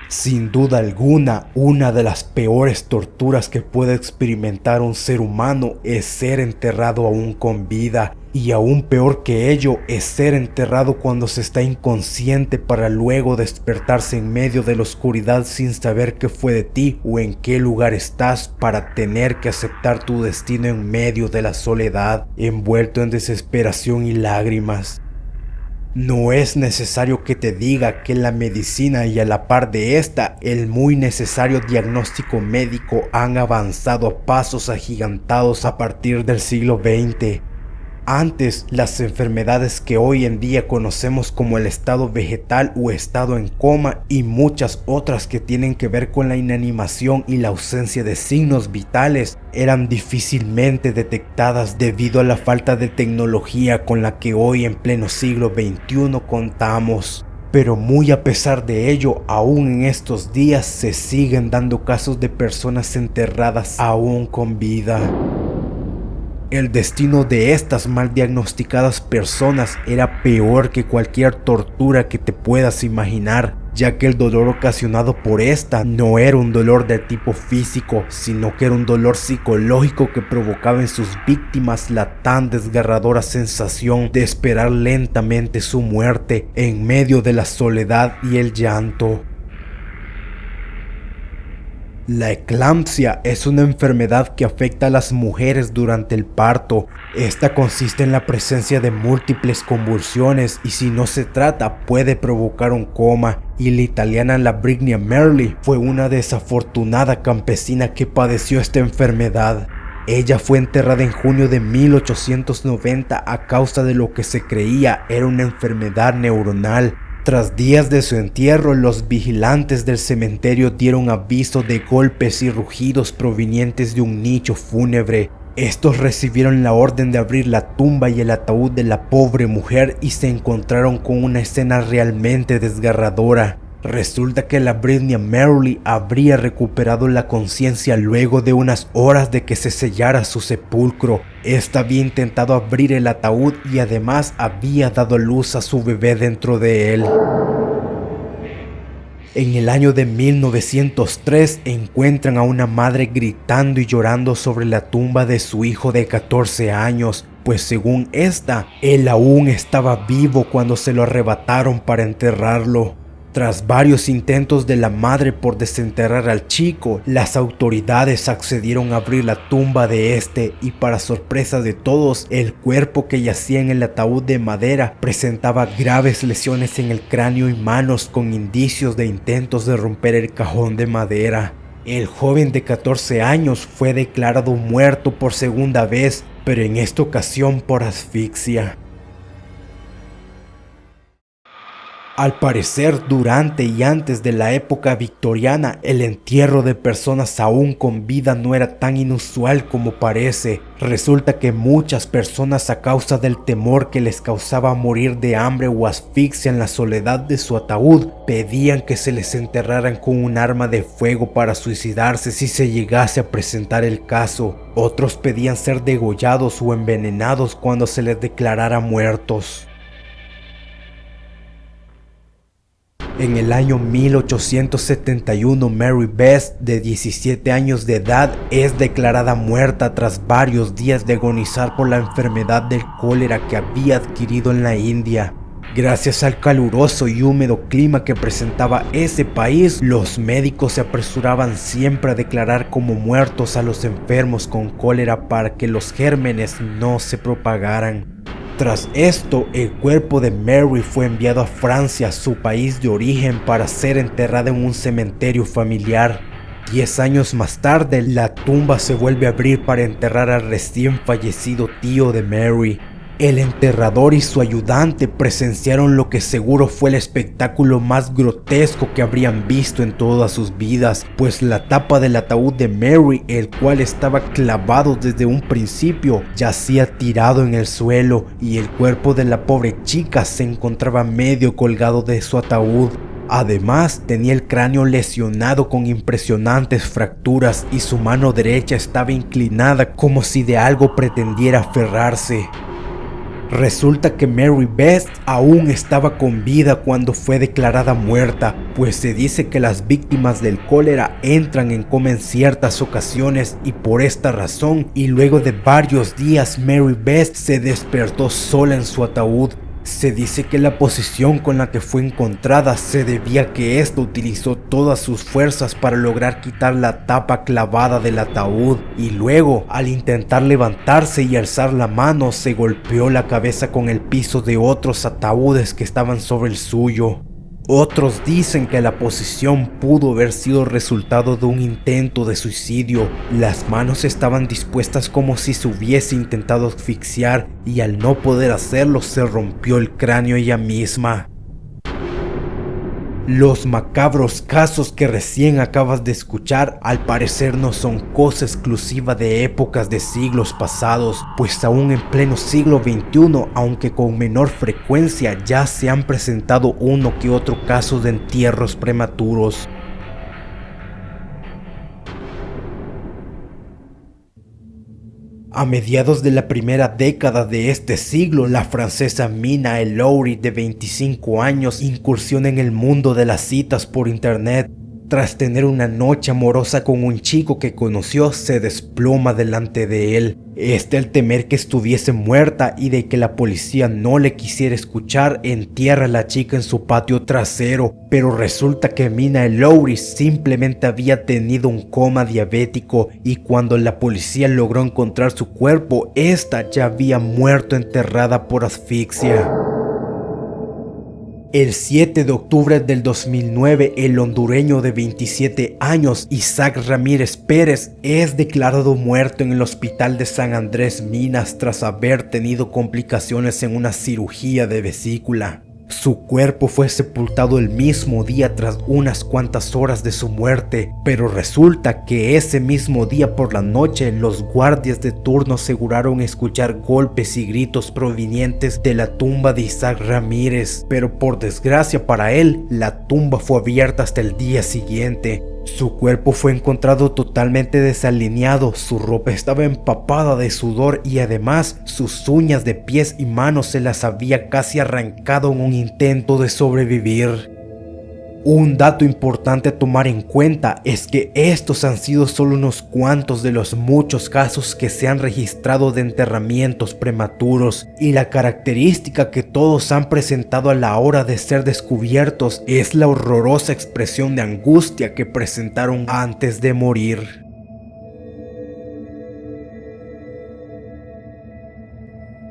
Sin duda alguna, una de las peores torturas que puede experimentar un ser humano es ser enterrado aún con vida, y aún peor que ello es ser enterrado cuando se está inconsciente para luego despertarse en medio de la oscuridad sin saber qué fue de ti o en qué lugar estás, para tener que aceptar tu destino en medio de la soledad, envuelto en desesperación y lágrimas. No es necesario que te diga que la medicina y a la par de esta, el muy necesario diagnóstico médico han avanzado a pasos agigantados a partir del siglo XX. Antes, las enfermedades que hoy en día conocemos como el estado vegetal o estado en coma y muchas otras que tienen que ver con la inanimación y la ausencia de signos vitales eran difícilmente detectadas debido a la falta de tecnología con la que hoy en pleno siglo XXI contamos. Pero muy a pesar de ello, aún en estos días se siguen dando casos de personas enterradas aún con vida. El destino de estas mal diagnosticadas personas era peor que cualquier tortura que te puedas imaginar, ya que el dolor ocasionado por esta no era un dolor de tipo físico, sino que era un dolor psicológico que provocaba en sus víctimas la tan desgarradora sensación de esperar lentamente su muerte en medio de la soledad y el llanto. La eclampsia es una enfermedad que afecta a las mujeres durante el parto. Esta consiste en la presencia de múltiples convulsiones y si no se trata puede provocar un coma. Y la italiana Lavinia Merli fue una desafortunada campesina que padeció esta enfermedad. Ella fue enterrada en junio de 1890 a causa de lo que se creía era una enfermedad neuronal. Tras días de su entierro, los vigilantes del cementerio dieron aviso de golpes y rugidos provenientes de un nicho fúnebre. Estos recibieron la orden de abrir la tumba y el ataúd de la pobre mujer y se encontraron con una escena realmente desgarradora. Resulta que Lavinia Merli habría recuperado la conciencia luego de unas horas de que se sellara su sepulcro. Esta había intentado abrir el ataúd y además había dado luz a su bebé dentro de él. En el año de 1903 encuentran a una madre gritando y llorando sobre la tumba de su hijo de 14 años, pues según esta, él aún estaba vivo cuando se lo arrebataron para enterrarlo. Tras varios intentos de la madre por desenterrar al chico, las autoridades accedieron a abrir la tumba de este y para sorpresa de todos, el cuerpo que yacía en el ataúd de madera presentaba graves lesiones en el cráneo y manos con indicios de intentos de romper el cajón de madera. El joven de 14 años fue declarado muerto por segunda vez, pero en esta ocasión por asfixia. Al parecer, durante y antes de la época victoriana, el entierro de personas aún con vida no era tan inusual como parece. Resulta que muchas personas, a causa del temor que les causaba morir de hambre o asfixia en la soledad de su ataúd, pedían que se les enterraran con un arma de fuego para suicidarse si se llegase a presentar el caso. Otros pedían ser degollados o envenenados cuando se les declarara muertos. En el año 1871, Mary Beth, de 17 años de edad, es declarada muerta tras varios días de agonizar por la enfermedad del cólera que había adquirido en la India. Gracias al caluroso y húmedo clima que presentaba ese país, los médicos se apresuraban siempre a declarar como muertos a los enfermos con cólera para que los gérmenes no se propagaran. Tras esto, el cuerpo de Mary fue enviado a Francia, su país de origen, para ser enterrada en un cementerio familiar. 10 años más tarde, la tumba se vuelve a abrir para enterrar al recién fallecido tío de Mary. El enterrador y su ayudante presenciaron lo que seguro fue el espectáculo más grotesco que habrían visto en todas sus vidas, pues la tapa del ataúd de Mary, el cual estaba clavado desde un principio, yacía tirado en el suelo y el cuerpo de la pobre chica se encontraba medio colgado de su ataúd. Además, tenía el cráneo lesionado con impresionantes fracturas y su mano derecha estaba inclinada como si de algo pretendiera aferrarse. Resulta que Mary Beth aún estaba con vida cuando fue declarada muerta, pues se dice que las víctimas del cólera entran en coma en ciertas ocasiones y por esta razón, y luego de varios días Mary Beth se despertó sola en su ataúd. Se dice que la posición con la que fue encontrada se debía a que ésta utilizó todas sus fuerzas para lograr quitar la tapa clavada del ataúd y luego, al intentar levantarse y alzar la mano, se golpeó la cabeza con el piso de otros ataúdes que estaban sobre el suyo. Otros dicen que la posición pudo haber sido resultado de un intento de suicidio. Las manos estaban dispuestas como si se hubiese intentado asfixiar y al no poder hacerlo se rompió el cráneo ella misma. Los macabros casos que recién acabas de escuchar al parecer no son cosa exclusiva de épocas de siglos pasados, pues aún en pleno siglo XXI, aunque con menor frecuencia, ya se han presentado uno que otro caso de entierros prematuros. A mediados de la primera década de este siglo, la francesa Mina El-Lowry, de 25 años, incursiona en el mundo de las citas por internet. Tras tener una noche amorosa con un chico que conoció, se desploma delante de él. Al temer que estuviese muerta y de que la policía no le quisiera escuchar, entierra a la chica en su patio trasero. Pero resulta que Mina El-Lowry simplemente había tenido un coma diabético y cuando la policía logró encontrar su cuerpo, esta ya había muerto enterrada por asfixia. El 7 de octubre del 2009, el hondureño de 27 años, Isaac Ramírez Pérez, es declarado muerto en el hospital de San Andrés Minas tras haber tenido complicaciones en una cirugía de vesícula. Su cuerpo fue sepultado el mismo día tras unas cuantas horas de su muerte, pero resulta que ese mismo día por la noche los guardias de turno aseguraron escuchar golpes y gritos provenientes de la tumba de Isaac Ramírez, pero por desgracia para él, la tumba fue abierta hasta el día siguiente. Su cuerpo fue encontrado totalmente desalineado, su ropa estaba empapada de sudor y además sus uñas de pies y manos se las había casi arrancado en un intento de sobrevivir. Un dato importante a tomar en cuenta es que estos han sido solo unos cuantos de los muchos casos que se han registrado de enterramientos prematuros, y la característica que todos han presentado a la hora de ser descubiertos es la horrorosa expresión de angustia que presentaron antes de morir.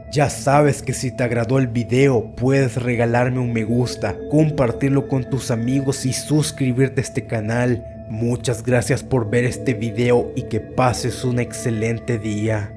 Ya sabes que si te agradó el video puedes regalarme un me gusta, compartirlo con tus amigos y suscribirte a este canal. Muchas gracias por ver este video y que pases un excelente día.